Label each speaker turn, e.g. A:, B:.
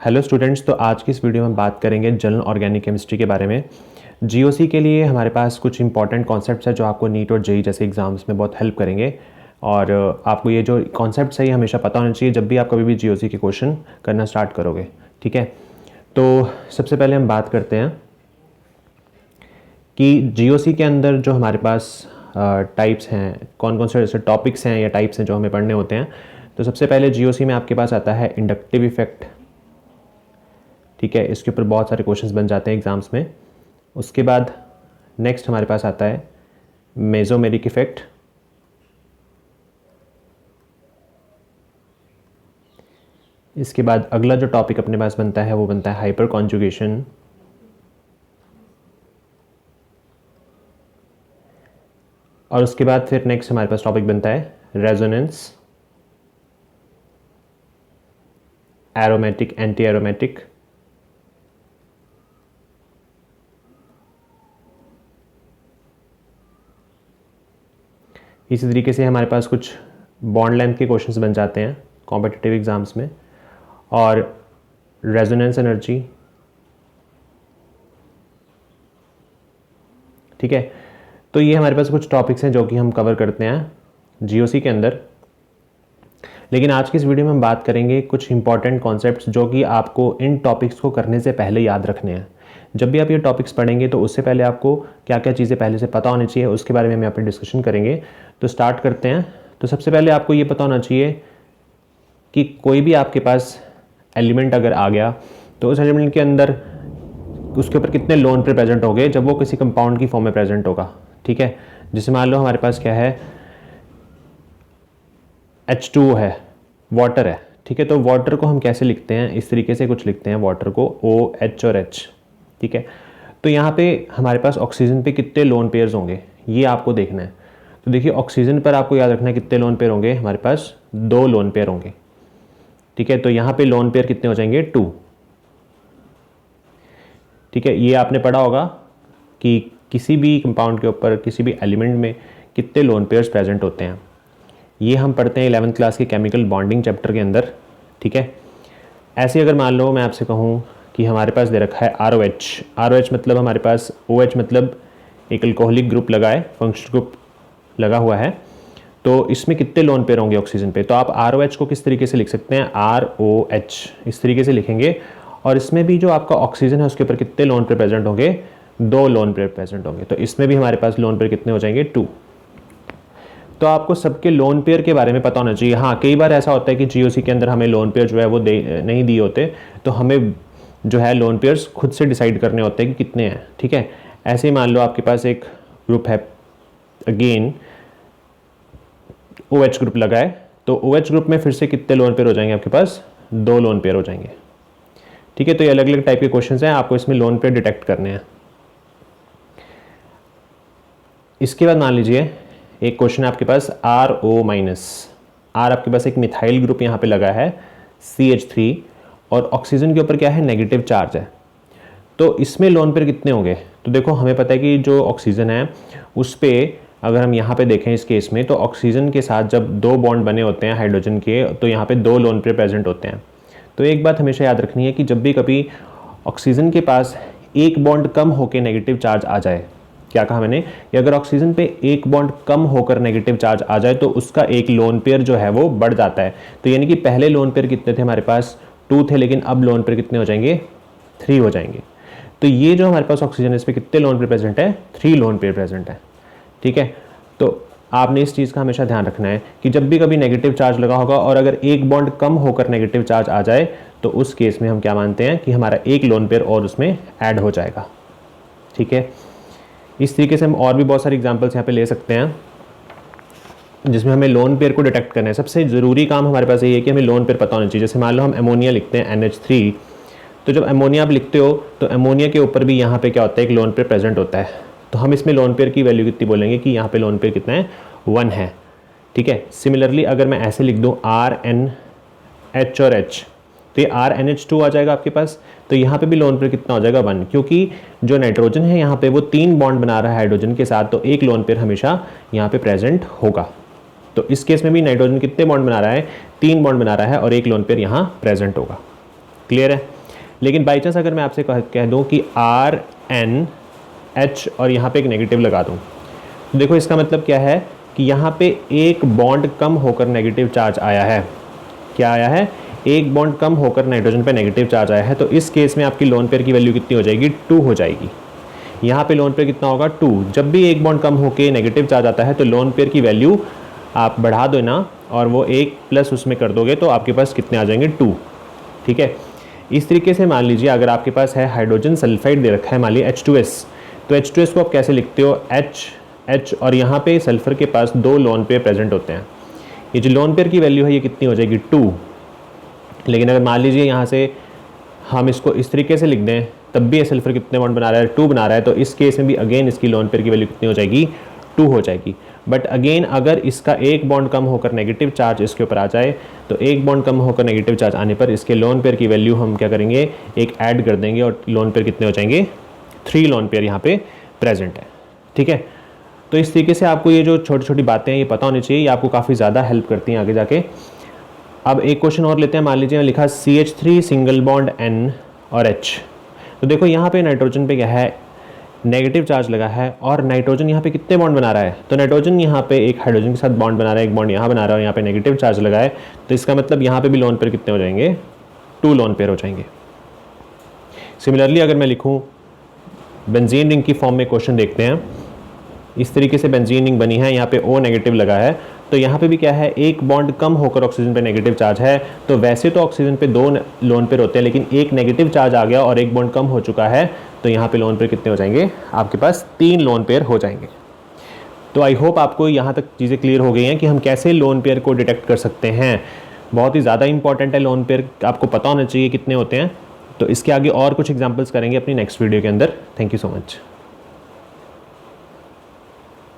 A: Hello students, तो आज की इस वीडियो में बात करेंगे जनरल ऑर्गेनिक केमिस्ट्री के बारे में। जीओसी के लिए हमारे पास कुछ इंपॉर्टेंट कॉन्सेप्ट्स हैं जो आपको नीट और जेई जैसे एग्जाम्स में बहुत हेल्प करेंगे। और आपको ये जो कॉन्सेप्ट्स है ये हमेशा पता होना चाहिए जब भी आप कभी भी जीओसी के क्वेश्चन करना स्टार्ट करोगे। ठीक है, तो सबसे पहले हम बात करते हैं कि जीओसी के अंदर जो हमारे पास टाइप्स हैं, कौन कौन से टॉपिक्स हैं या टाइप्स हैं जो हमें पढ़ने होते हैं। तो सबसे पहले जीओसी में आपके पास आता है इंडक्टिव इफेक्ट। ठीक है, इसके ऊपर बहुत सारे क्वेश्चंस बन जाते हैं एग्जाम्स में। उसके बाद नेक्स्ट हमारे पास आता है मेसोमेरिक इफेक्ट। इसके बाद अगला जो टॉपिक अपने पास बनता है वो बनता है हाइपर कॉन्जुगेशन। और उसके बाद फिर नेक्स्ट हमारे पास टॉपिक बनता है रेजोनेंस, एरोमेटिक, एंटी एरोमेटिक। इसी तरीके से हमारे पास कुछ बॉन्ड लेंथ के क्वेश्चंस बन जाते हैं कॉम्पिटिटिव एग्जाम्स में, और रेजोनेंस एनर्जी। ठीक है, तो ये हमारे पास कुछ टॉपिक्स हैं जो कि हम कवर करते हैं जीओसी के अंदर। लेकिन आज की इस वीडियो में हम बात करेंगे कुछ इंपॉर्टेंट कॉन्सेप्ट्स जो कि आपको इन टॉपिक्स को करने से पहले याद रखने हैं। जब भी आप ये टॉपिक्स पढ़ेंगे तो उससे पहले आपको क्या क्या चीज़ें पहले से पता होनी चाहिए, उसके बारे में हम यहाँ पर डिस्कशन करेंगे। तो स्टार्ट करते हैं। तो सबसे पहले आपको ये पता होना चाहिए कि कोई भी आपके पास एलिमेंट अगर आ गया तो उस एलिमेंट के अंदर उसके ऊपर कितने लोन पे प्रेजेंट होंगे जब वो किसी कंपाउंड की फॉर्म में प्रेजेंट होगा। ठीक है, जैसे मान लो हमारे पास क्या है, H2O है, वाटर है। ठीक है, तो वाटर को हम कैसे लिखते हैं, इस तरीके से कुछ लिखते हैं वाटर को, OH और H। ठीक है, तो यहाँ पे हमारे पास ऑक्सीजन पे कितने लोन पेयर्स होंगे ये आपको देखना है। तो देखिए, ऑक्सीजन पर आपको याद रखना है कितने लोन पेयर होंगे, हमारे पास 2 लोन पेयर होंगे। ठीक है, तो यहाँ पे लोन पेयर कितने हो जाएंगे, 2। ठीक है, ये आपने पढ़ा होगा कि किसी भी कंपाउंड के ऊपर किसी भी एलिमेंट में कितने लोन पेयर्स प्रेजेंट होते हैं। ये हम पढ़ते हैं 11th क्लास के केमिकल बॉन्डिंग चैप्टर के अंदर। ठीक है, ऐसे अगर मान लो मैं आपसे कहूँ कि हमारे पास दे रखा है ROH मतलब हमारे पास OH मतलब एक अल्कोहलिक ग्रुप लगा है, फंक्शनल ग्रुप लगा हुआ है, तो इसमें कितने लोन पेयर होंगे ऑक्सीजन पे। तो आप ROH को किस तरीके से लिख सकते हैं, ROH इस तरीके से लिखेंगे। और इसमें भी जो आपका ऑक्सीजन है उसके ऊपर कितने लोन पेयर प्रेजेंट होंगे, 2 लोन पेयर प्रेजेंट होंगे। तो इसमें भी हमारे पास लोन पेयर कितने हो जाएंगे, 2। तो आपको सबके लोन पेयर के बारे में पता होना चाहिए। हाँ, कई बार ऐसा होता है कि जीओसी के अंदर हमें लोन पेयर जो है वो नहीं दिए होते, तो हमें जो है लोन पेयर्स खुद से डिसाइड करने होते हैं कि कितने हैं। ठीक है, ऐसे ही मान लो आपके पास एक ग्रुप है, अगेन OH ग्रुप लगा है, तो OH ग्रुप में फिर से कितने लोन पेयर हो जाएंगे, आपके पास 2 लोन पेयर हो जाएंगे। ठीक है, तो ये अलग अलग टाइप के क्वेश्चंस हैं, आपको इसमें लोन पेयर डिटेक्ट करने हैं। इसके बाद मान लीजिए एक क्वेश्चन है आपके पास RO-, R आपके पास एक मिथाइल ग्रुप यहाँ पे लगा है CH3, और ऑक्सीजन के ऊपर क्या है, नेगेटिव चार्ज है। तो इसमें लोन पेयर कितने होंगे, तो देखो हमें पता है कि जो ऑक्सीजन है उस पर अगर हम यहाँ पे देखें इस केस में, तो ऑक्सीजन के साथ जब 2 बॉन्ड बने होते हैं हाइड्रोजन के, तो यहाँ पे 2 लोन पेयर प्रेजेंट होते हैं। तो एक बात हमेशा याद रखनी है कि जब भी कभी ऑक्सीजन के पास एक बॉन्ड कम होकर नेगेटिव चार्ज आ जाए, क्या कहा मैंने, कि अगर ऑक्सीजन पे एक बॉन्ड कम होकर नेगेटिव चार्ज आ जाए तो उसका एक लोन पेयर जो है वो बढ़ जाता है। तो यानी कि पहले लोन पेयर कितने थे, हमारे पास 2 थे, लेकिन अब लोन पेयर कितने हो जाएंगे, 3 हो जाएंगे। तो ये जो हमारे पास ऑक्सीजन है इस पर कितने लोन पेयर प्रेजेंट है, 3 लोन पेयर प्रेजेंट है। ठीक है, तो आपने इस चीज़ का हमेशा ध्यान रखना है कि जब भी कभी नेगेटिव चार्ज लगा होगा और अगर एक बॉन्ड कम होकर नेगेटिव चार्ज आ जाए तो उस केस में हम क्या मानते हैं कि हमारा एक लोन पेयर और उसमें ऐड हो जाएगा। ठीक है, इस तरीके से हम और भी बहुत सारे एग्जांपल्स यहाँ पे ले सकते हैं जिसमें हमें लोन पेयर को डिटेक्ट करना है। सबसे ज़रूरी काम हमारे पास ये है कि हमें लोन पेयर पता होना चाहिए। जैसे मान लो हम अमोनिया लिखते हैं NH3, तो जब अमोनिया आप लिखते हो तो अमोनिया के ऊपर भी यहाँ पे क्या होता है, एक लोन पेयर प्रेजेंट होता है। तो हम इसमें लोन पेयर की वैल्यू कितनी बोलेंगे कि यहाँ पे लोन पेयर कितना है, 1 है। ठीक है, सिमिलरली अगर मैं ऐसे लिख दूँ RNH और H, तो ये RNH2 आ जाएगा आपके पास। तो यहाँ पे भी लोन पेयर कितना हो जाएगा, 1, क्योंकि जो नाइट्रोजन है यहाँ पे वो 3 बॉन्ड बना रहा है हाइड्रोजन के साथ, तो एक लोन पेयर हमेशा यहाँ पे प्रेजेंट होगा। तो इस केस में भी नाइट्रोजन कितने बॉन्ड बना रहा है, 3 बॉन्ड बना रहा है और एक लोन पेयर यहाँ प्रेजेंट होगा। क्लियर है। लेकिन बाई चांस अगर मैं आपसे कह दूँ कि RNH और यहाँ पे एक नेगेटिव लगा दूँ, तो देखो इसका मतलब क्या है कि यहाँ पे एक बॉन्ड कम होकर नेगेटिव चार्ज आया है। क्या आया है? एक बॉन्ड कम होकर नाइट्रोजन पे नेगेटिव चार्ज आया है। तो इस केस में आपकी लोन पेयर की वैल्यू कितनी हो जाएगी? 2 हो जाएगी। यहाँ पे लोन पेयर कितना होगा? 2। जब भी एक बॉन्ड कम होकर नेगेटिव चार्ज आता है तो लोन पेयर की वैल्यू आप बढ़ा दो ना, और वो एक प्लस उसमें कर दोगे तो आपके पास कितने आ जाएंगे? 2। ठीक है। इस तरीके से मान लीजिए अगर आपके पास है हाइड्रोजन सल्फाइड दे रखा है, मान लीजिए H2S, तो H2S को आप कैसे लिखते हो? H और यहाँ पे सल्फर के पास 2 लोन पेयर प्रेजेंट होते हैं। ये जो लोन पेयर की वैल्यू है ये कितनी हो जाएगी? 2। लेकिन अगर मान लीजिए यहाँ से हम इसको इस तरीके से लिख दें, तब भी ये सल्फर कितने बॉन्ड बना रहा है? 2 बना रहा है। तो इस केस में भी अगेन इसकी लोन पेयर की वैल्यू कितनी हो जाएगी? 2 हो जाएगी। बट अगेन अगर इसका एक बॉन्ड कम होकर नेगेटिव चार्ज इसके ऊपर आ जाए, तो एक बॉन्ड कम होकर नेगेटिव चार्ज आने पर इसके लोन पेयर की वैल्यू हम क्या करेंगे? एक ऐड कर देंगे और लोन पेयर कितने हो जाएंगे? 3 लोन पेयर यहाँ पे प्रेजेंट है। ठीक है। तो इस तरीके से आपको ये जो छोटी छोटी बातें हैं ये पता होनी चाहिए, ये आपको काफ़ी ज़्यादा हेल्प करती हैं आगे जाके। अब एक क्वेश्चन और लेते हैं। मान लीजिए लिखा CH3 सिंगल बॉन्ड N और H। तो देखो यहाँ पे नाइट्रोजन पे क्या है? नेगेटिव चार्ज लगा है, और नाइट्रोजन यहाँ पे कितने बॉन्ड बना रहा है? तो नाइट्रोजन यहाँ पे एक हाइड्रोजन के साथ बॉन्ड बना रहा है, एक बॉन्ड यहाँ बना रहा है और यहाँ पे नेगेटिव चार्ज लगा है। तो इसका मतलब यहाँ पे भी लोन पेयर कितने हो जाएंगे? 2 लोन पेयर हो जाएंगे। सिमिलरली अगर मैं लिखूँ बेंजीन रिंग की फॉर्म में क्वेश्चन देखते हैं। इस तरीके से बेंजीन रिंग बनी है, यहाँ पे O नेगेटिव लगा है, तो यहाँ पे भी क्या है? एक बॉन्ड कम होकर ऑक्सीजन पे नेगेटिव चार्ज है। तो वैसे तो ऑक्सीजन पे 2 लोन पेयर होते हैं, लेकिन एक नेगेटिव चार्ज आ गया और एक बॉन्ड कम हो चुका है, तो यहाँ पे लोन पेयर कितने हो जाएंगे? आपके पास 3 लोन पेयर हो जाएंगे। तो आई होप आपको यहाँ तक चीज़ें क्लियर हो गई हैं कि हम कैसे लोन पेयर को डिटेक्ट कर सकते हैं। बहुत ही ज़्यादा इंपॉर्टेंट है लोन पेयर, आपको पता होना चाहिए कितने होते हैं। तो इसके आगे और कुछ एग्जाम्पल्स करेंगे अपनी नेक्स्ट वीडियो के अंदर। Thank you so much.